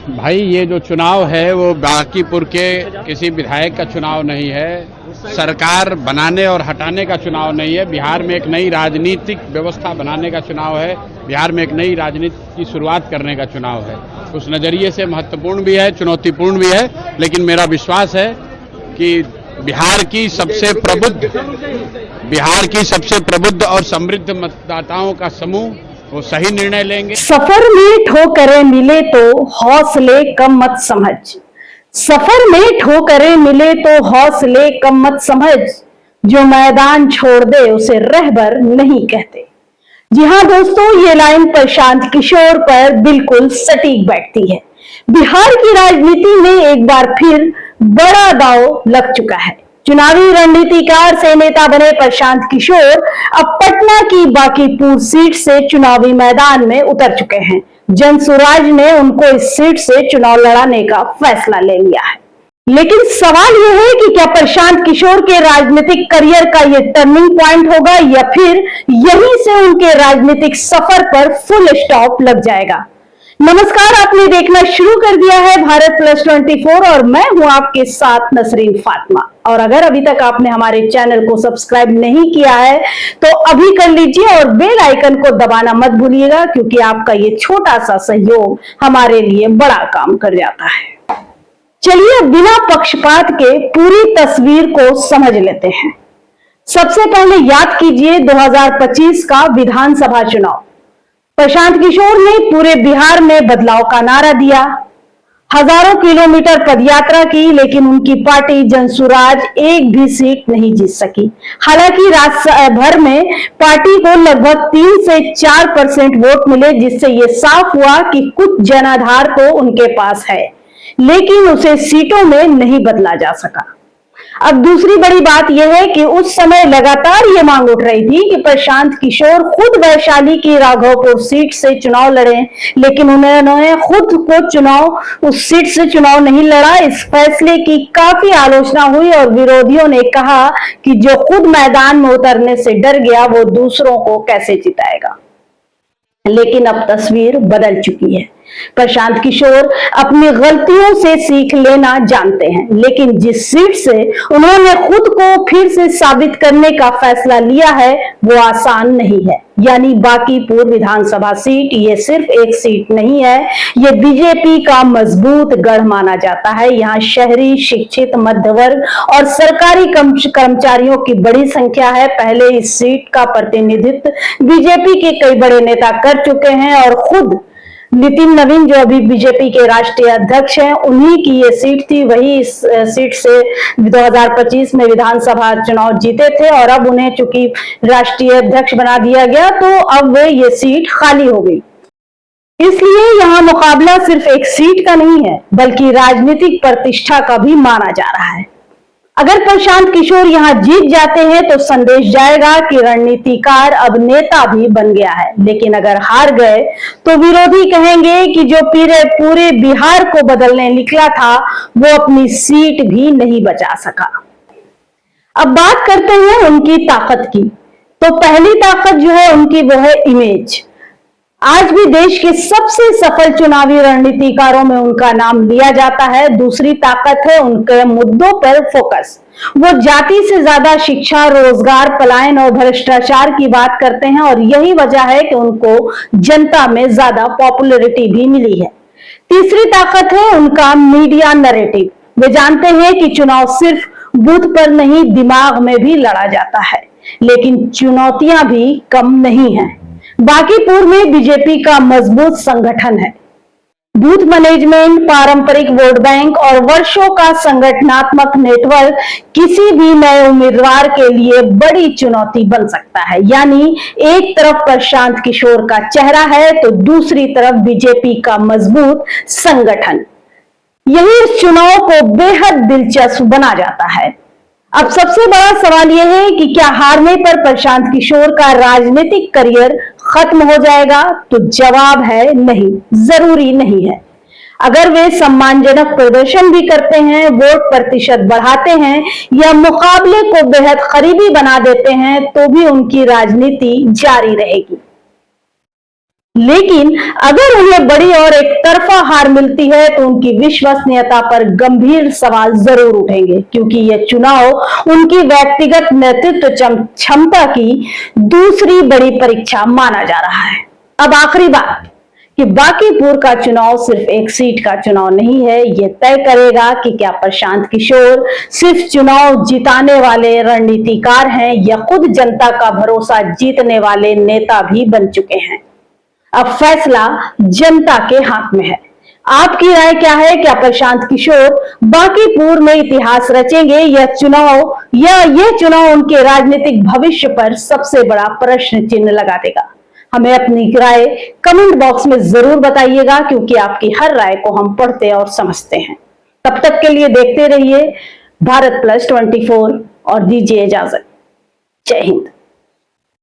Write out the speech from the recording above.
भाई ये जो चुनाव है वो बांकीपुर के किसी विधायक का चुनाव नहीं है, सरकार बनाने और हटाने का चुनाव नहीं है। बिहार में एक नई राजनीतिक व्यवस्था बनाने का चुनाव है, बिहार में एक नई राजनीति की शुरुआत करने का चुनाव है। उस नज़रिए से महत्वपूर्ण भी है, चुनौतीपूर्ण भी है, लेकिन मेरा विश्वास है कि बिहार की सबसे प्रबुद्ध और समृद्ध मतदाताओं का समूह वो सही निर्णय लेंगे। सफर में ठोकरें मिले तो हौसले कम मत समझ, सफर में ठोकरें मिले तो हौसले कम मत समझ, जो मैदान छोड़ दे उसे रहबर नहीं कहते। जी हाँ दोस्तों, ये लाइन प्रशांत किशोर पर बिल्कुल सटीक बैठती है। बिहार की राजनीति में एक बार फिर बड़ा दांव लग चुका है। चुनावी रणनीतिकार से नेता बने प्रशांत किशोर अब पटना की बांकीपुर सीट से चुनावी मैदान में उतर चुके हैं। जनसुराज ने उनको इस सीट से चुनाव लड़ाने का फैसला ले लिया है। लेकिन सवाल यह है कि क्या प्रशांत किशोर के राजनीतिक करियर का यह टर्निंग पॉइंट होगा या फिर यहीं से उनके राजनीतिक सफर पर फुल स्टॉप लग जाएगा। नमस्कार, आपने देखना शुरू कर दिया है भारत प्लस 24 और मैं हूं आपके साथ नसरीन फातिमा। और अगर अभी तक आपने हमारे चैनल को सब्सक्राइब नहीं किया है तो अभी कर लीजिए और बेल आइकन को दबाना मत भूलिएगा, क्योंकि आपका ये छोटा सा सहयोग हमारे लिए बड़ा काम कर जाता है। चलिए बिना पक्षपात के पूरी तस्वीर को समझ लेते हैं। सबसे पहले याद कीजिए 2025 का विधानसभा चुनाव। प्रशांत किशोर ने पूरे बिहार में बदलाव का नारा दिया, हजारों किलोमीटर पदयात्रा की, लेकिन उनकी पार्टी जनसुराज एक भी सीट नहीं जीत सकी। हालांकि राज्य भर में पार्टी को लगभग 3 से 4% वोट मिले, जिससे यह साफ हुआ कि कुछ जनाधार तो उनके पास है, लेकिन उसे सीटों में नहीं बदला जा सका। अब दूसरी बड़ी बात यह है कि उस समय लगातार ये मांग उठ रही थी कि प्रशांत किशोर खुद वैशाली की राघवपुर सीट से चुनाव लड़े, लेकिन उन्होंने खुद को उस सीट से चुनाव नहीं लड़ा। इस फैसले की काफी आलोचना हुई और विरोधियों ने कहा कि जो खुद मैदान में उतरने से डर गया वो दूसरों को कैसे जिताएगा। लेकिन अब तस्वीर बदल चुकी है। प्रशांत किशोर अपनी गलतियों से सीख लेना जानते हैं, लेकिन जिस सीट से उन्होंने खुद को फिर से साबित करने का फैसला लिया है वो आसान नहीं है। यानी बांकीपुर विधानसभा सीट ये सिर्फ एक सीट नहीं है, ये बीजेपी का मजबूत गढ़ माना जाता है। यहाँ शहरी, शिक्षित, मध्य वर्ग और सरकारी कर्मचारियों की बड़ी संख्या है। पहले इस सीट का प्रतिनिधित्व बीजेपी के कई बड़े नेता कर चुके हैं और खुद नितिन नवीन जो अभी बीजेपी के राष्ट्रीय अध्यक्ष हैं, उन्हीं की ये सीट थी। वही इस सीट से 2025 में विधानसभा चुनाव जीते थे और अब उन्हें चूंकि राष्ट्रीय अध्यक्ष बना दिया गया तो अब वे ये सीट खाली हो गई। इसलिए यहाँ मुकाबला सिर्फ एक सीट का नहीं है, बल्कि राजनीतिक प्रतिष्ठा का भी माना जा रहा है। अगर प्रशांत किशोर यहाँ जीत जाते हैं तो संदेश जाएगा कि रणनीतिकार अब नेता भी बन गया है, लेकिन अगर हार गए तो विरोधी कहेंगे कि जो पूरे बिहार को बदलने निकला था वो अपनी सीट भी नहीं बचा सका। अब बात करते हैं उनकी ताकत की। तो पहली ताकत जो है उनकी वो है इमेज। आज भी देश के सबसे सफल चुनावी रणनीतिकारों में उनका नाम लिया जाता है। दूसरी ताकत है उनके मुद्दों पर फोकस। वो जाति से ज्यादा शिक्षा, रोजगार, पलायन और भ्रष्टाचार की बात करते हैं और यही वजह है कि उनको जनता में ज्यादा पॉपुलैरिटी भी मिली है। तीसरी ताकत है उनका मीडिया नैरेटिव। वे जानते हैं कि चुनाव सिर्फ बूथ पर नहीं, दिमाग में भी लड़ा जाता है, लेकिन चुनौतियां भी कम नहीं है। बांकीपुर में बीजेपी का मजबूत संगठन है। बूथ मैनेजमेंट, पारंपरिक वोट बैंक और वर्षों का संगठनात्मक नेटवर्क किसी भी नए उम्मीदवार के लिए बड़ी चुनौती बन सकता है। यानी एक तरफ प्रशांत किशोर का चेहरा है तो दूसरी तरफ बीजेपी का मजबूत संगठन। यही इस चुनाव को बेहद दिलचस्प बना जाता है। अब सबसे बड़ा सवाल यह है कि क्या हारने पर प्रशांत किशोर का राजनीतिक करियर खत्म हो जाएगा? तो जवाब है नहीं, जरूरी नहीं है। अगर वे सम्मानजनक प्रदर्शन भी करते हैं, वोट प्रतिशत बढ़ाते हैं या मुकाबले को बेहद करीबी बना देते हैं, तो भी उनकी राजनीति जारी रहेगी। लेकिन अगर उन्हें बड़ी और एक तरफा हार मिलती है तो उनकी विश्वसनीयता पर गंभीर सवाल जरूर उठेंगे, क्योंकि यह चुनाव उनकी व्यक्तिगत नेतृत्व क्षमता की दूसरी बड़ी परीक्षा माना जा रहा है। अब आखिरी बात कि बांकीपुर का चुनाव सिर्फ एक सीट का चुनाव नहीं है, यह तय करेगा कि क्या प्रशांत किशोर सिर्फ चुनाव जिताने वाले रणनीतिकार हैं या खुद जनता का भरोसा जीतने वाले नेता भी बन चुके हैं। अब फैसला जनता के हाथ में है। आपकी राय क्या है? क्या प्रशांत किशोर बांकीपुर में इतिहास रचेंगे या यह चुनाव उनके राजनीतिक भविष्य पर सबसे बड़ा प्रश्न चिन्ह लगा देगा? हमें अपनी राय कमेंट बॉक्स में जरूर बताइएगा, क्योंकि आपकी हर राय को हम पढ़ते और समझते हैं। तब तक के लिए देखते रहिए भारत प्लस 24 और दीजिए इजाजत। जय हिंद।